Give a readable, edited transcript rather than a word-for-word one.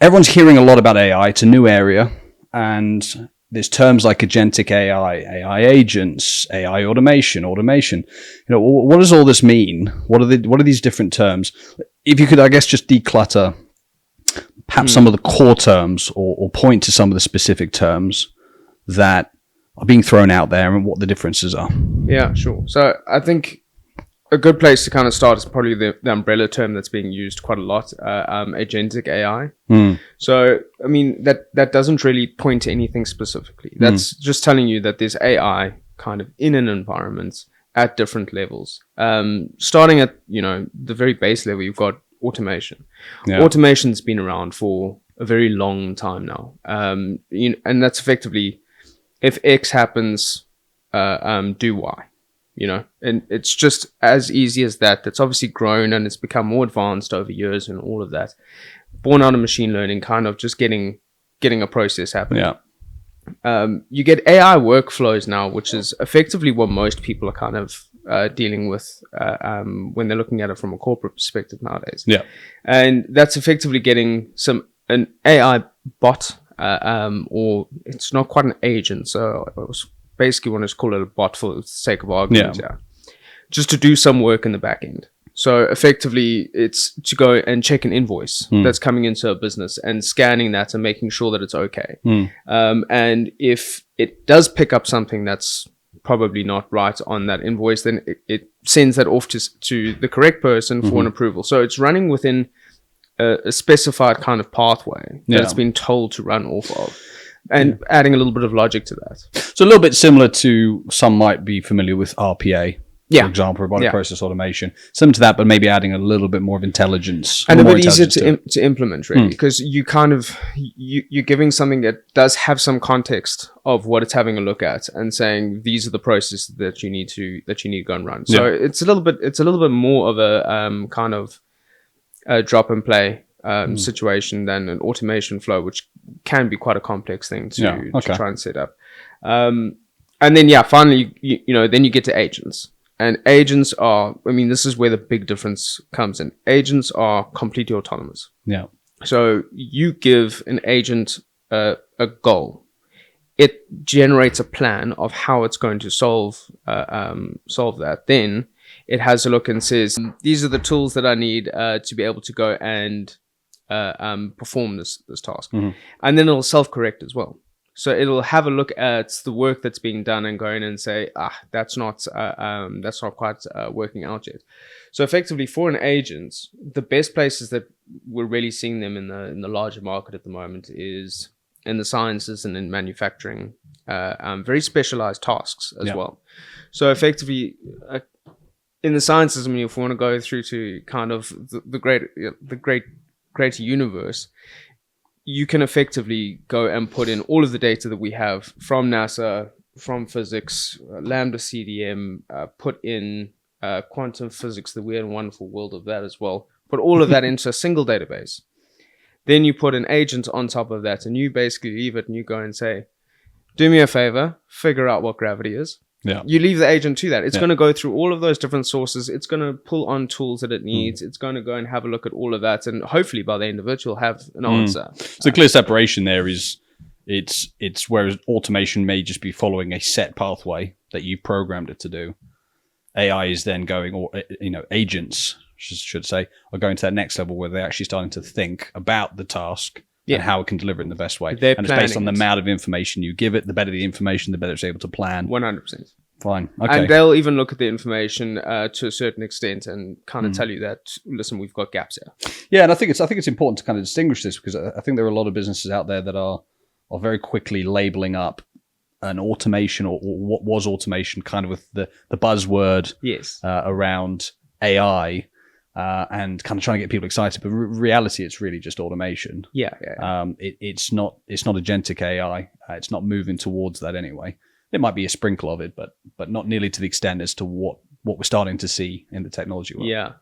everyone's hearing a lot about AI. It's a new area, and there's terms like agentic AI, AI agents, AI automation. What does all this mean? What are these different terms? If you could, I guess, just declutter perhaps some of the core terms, or point to some of the specific terms that are being thrown out there and what the differences are. Yeah, sure. So I think a good place to kind of start is probably the umbrella term that's being used quite a lot, agentic AI. So, I mean, that doesn't really point to anything specifically. That's just telling you that there's AI kind of in an environment at different levels. Starting at, the very base level, you've got automation. Yeah. Automation's been around for a very long time now. And that's effectively, if X happens, do Y. And it's just as easy as that. That's obviously grown and it's become more advanced over years and all of that. Born out of machine learning, kind of just getting a process happening. Yeah. You get AI workflows now, which is effectively what most people are kind of dealing with when they're looking at it from a corporate perspective nowadays. Yeah. And that's effectively getting an AI bot, or it's not quite an agent. So I was basically want to call it a bot for the sake of argument. Yeah. Just to do some work in the back end. So effectively, it's to go and check an invoice that's coming into a business and scanning that and making sure that it's okay. And if it does pick up something that's probably not right on that invoice, then it sends that off to the correct person for an approval. So it's running within a specified kind of pathway that it's been told to run off of. And adding a little bit of logic to that. So a little bit similar to, some might be familiar with RPA, for example, robotic process automation. Similar to that, but maybe adding a little bit more of intelligence. And a bit easier to implement, really, because you kind of, you're giving something that does have some context of what it's having a look at and saying, these are the processes that you need to go and run. So it's a little bit more of a kind of a drop and play situation than an automation flow, which can be quite a complex thing to try and set up. And then, finally, then you get to agents. And agents are, this is where the big difference comes in. Agents are completely autonomous. Yeah. So you give an agent a goal. It generates a plan of how it's going to solve that. Then it has a look and says, these are the tools that I need to be able to go and perform this task. And then it'll self-correct as well. So it'll have a look at the work that's being done and go in and say, that's not quite working out yet. So effectively, for an agent, the best places that we're really seeing them in the larger market at the moment is in the sciences and in manufacturing, very specialized tasks as well. So effectively, in the sciences, if we want to go through to kind of the greater universe, you can effectively go and put in all of the data that we have from NASA, from physics, Lambda CDM, put in quantum physics, the weird and wonderful world of that as well. Put all of that into a single database. Then you put an agent on top of that, and you basically leave it and you go and say, do me a favor, figure out what gravity is. Yeah. You leave the agent to that. It's going to go through all of those different sources. It's going to pull on tools that it needs. It's going to go and have a look at all of that. And hopefully by the end of it, you'll have an answer. So clear separation there is, it's whereas automation may just be following a set pathway that you programmed it to do. AI is then going, or agents should say, are going to that next level where they're actually starting to think about the task and how it can deliver it in the best way. And it's based on the amount of information you give it. The better the information, the better it's able to plan. 100%. Fine. Okay. And they'll even look at the information to a certain extent and kind of tell you that, listen, we've got gaps here. Yeah, and I think it's important to kind of distinguish this, because I think there are a lot of businesses out there that are very quickly labeling up an automation or what was automation kind of with the buzzword around AI. And kind of trying to get people excited, but reality, it's really just automation. It's not agentic AI. It's not moving towards that anyway. It might be a sprinkle of it, but not nearly to the extent as to what we're starting to see in the technology world. Yeah,